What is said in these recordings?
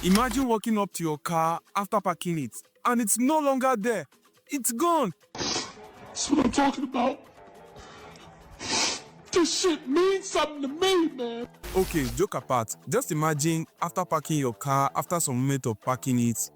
Imagine walking up to your car after parking it, and it's no longer there. It's gone. That's what I'm talking about. This shit means something to me, man. Okay, joke apart. Just imagine after parking your car, after some moment of parking it,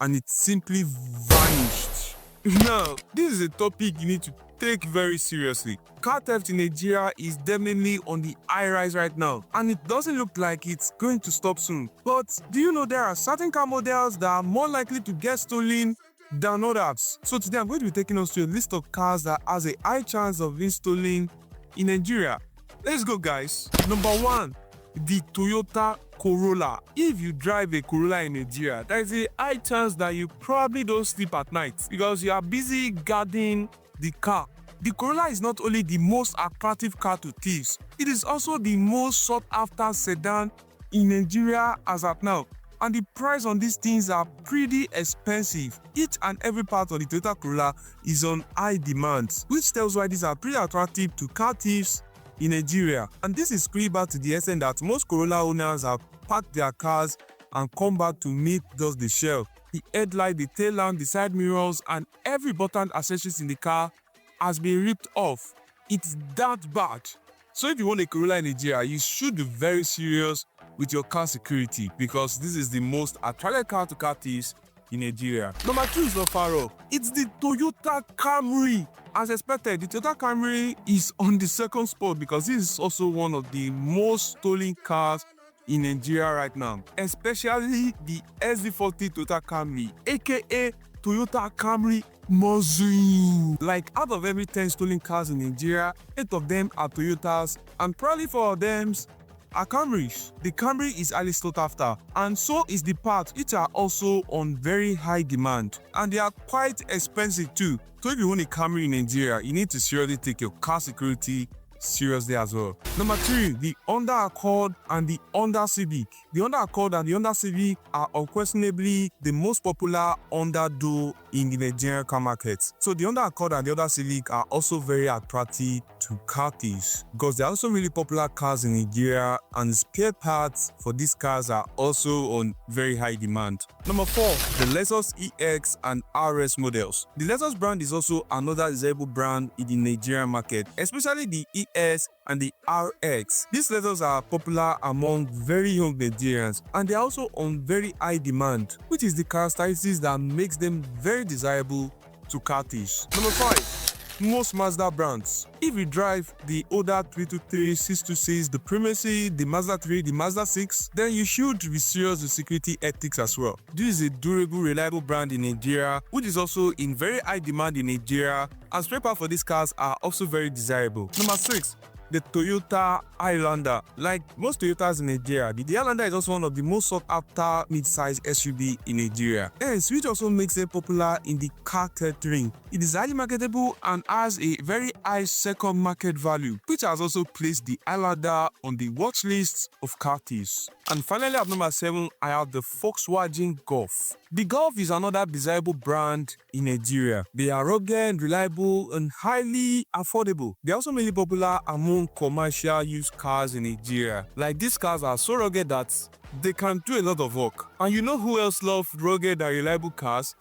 and it simply vanished. Now, this is a topic you need to take very seriously. Car theft in Nigeria is definitely on the high rise right now, and it doesn't look like it's going to stop soon. But do you know there are certain car models that are more likely to get stolen than others? So today I'm going to be taking us to a list of cars that has a high chance of being stolen in Nigeria. Let's go, guys. Number 1, the Toyota Corolla. If you drive a Corolla in Nigeria, there is a high chance that you probably don't sleep at night because you are busy guarding the car. The Corolla is not only the most attractive car to thieves, it is also the most sought after sedan in Nigeria as at now. And the price on these things are pretty expensive. Each and every part of the Toyota Corolla is on high demand, which tells why these are pretty attractive to car thieves in Nigeria. And this is pretty bad to the extent that most Corolla owners have packed their cars and come back to meet just the shell. The headlight, the tail lamp, the side mirrors, and every button accessories in the car has been ripped off. It's that bad. So if you want a Corolla in Nigeria, you should be very serious with your car security because this is the most attractive car to car thieves in Nigeria. Number 2 is not far off. It's the Toyota Camry. As expected, the Toyota Camry is on the second spot because this is also one of the most stolen cars in Nigeria right now, especially the SV40 Toyota Camry, aka Toyota Camry Muscle. Like out of every 10 stolen cars in Nigeria, 8 of them are Toyotas and probably 4 of them are Camrys. The Camry is highly sought after, and so is the parts, which are also on very high demand, and they are quite expensive too. So if you want a Camry in Nigeria, you need to seriously take your car security seriously as well. Number 3, the Honda Accord and the Honda Civic. The Honda Accord and the Honda Civic are unquestionably the most popular Honda duo in the Nigerian car market. So the Honda Accord and the Honda Civic are also very attractive to car thieves because they are also really popular cars in Nigeria, and spare parts for these cars are also on very high demand. Number 4, the Lexus EX and RS models. The Lexus brand is also another desirable brand in the Nigerian market, especially the ES and the RX. These Lexus are popular among very young Nigerians, and they are also on very high demand, which is the characteristics that makes them very desirable to car thieves. Number 5, most Mazda brands. If you drive the older 323, 626, the Primacy, the Mazda 3, the Mazda 6, then you should be serious with security ethics as well. This is a durable, reliable brand in Nigeria, which is also in very high demand in Nigeria, and spare parts for these cars are also very desirable. Number 6, the Toyota Highlander. Like most Toyotas in Nigeria, the Highlander is also one of the most sought after mid-size SUV in Nigeria, hence which also makes it popular in the car catering. It is highly marketable and has a very high second market value, which has also placed the Highlander on the watch list of car thieves. And finally, at number 7, I have the Volkswagen Golf. The Golf is another desirable brand in Nigeria. They are rugged, reliable, and highly affordable. They are also mainly popular among commercial used cars in Nigeria. Like these cars are so rugged that they can do a lot of work. And you know who else loves rugged and reliable cars?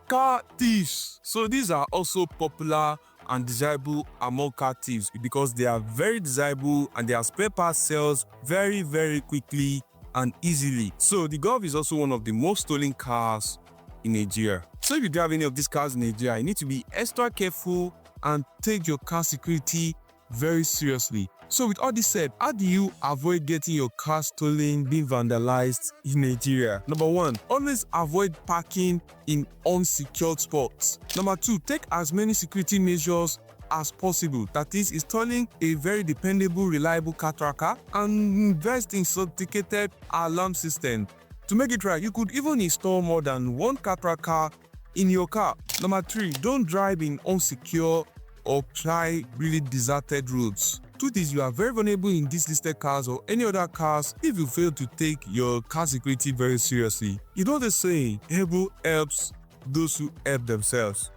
Car thieves. So these are also popular and desirable among car thieves because they are very desirable and their spare parts sells very, very quickly and easily. So the Golf is also one of the most stolen cars in Nigeria. So if you drive any of these cars in Nigeria, you need to be extra careful and take your car security very seriously. So with all this said, how do you avoid getting your car stolen, being vandalized in Nigeria? Number 1, always avoid parking in unsecured spots. Number 2, take as many security measures as possible. That is, installing a very dependable, reliable car tracker and invest in sophisticated alarm system. To make it right, you could even install more than one car tracker in your car. Number 3, don't drive in unsecure or try really deserted roads. Truth is, you are very vulnerable in these listed cars or any other cars if you fail to take your car security very seriously. You know the saying, "Able helps those who help themselves."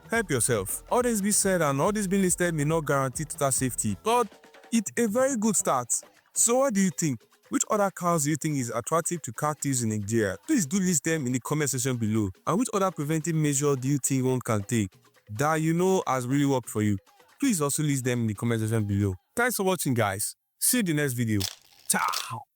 Help yourself. All this being said and all this being listed may not guarantee total safety, but it's a very good start. So what do you think? Which other cars do you think is attractive to car thieves in Nigeria? Please do list them in the comment section below. And which other preventive measure do you think one can take that you know has really worked for you? Please also list them in the comment section below. Thanks for watching, guys. See you in the next video. Ciao.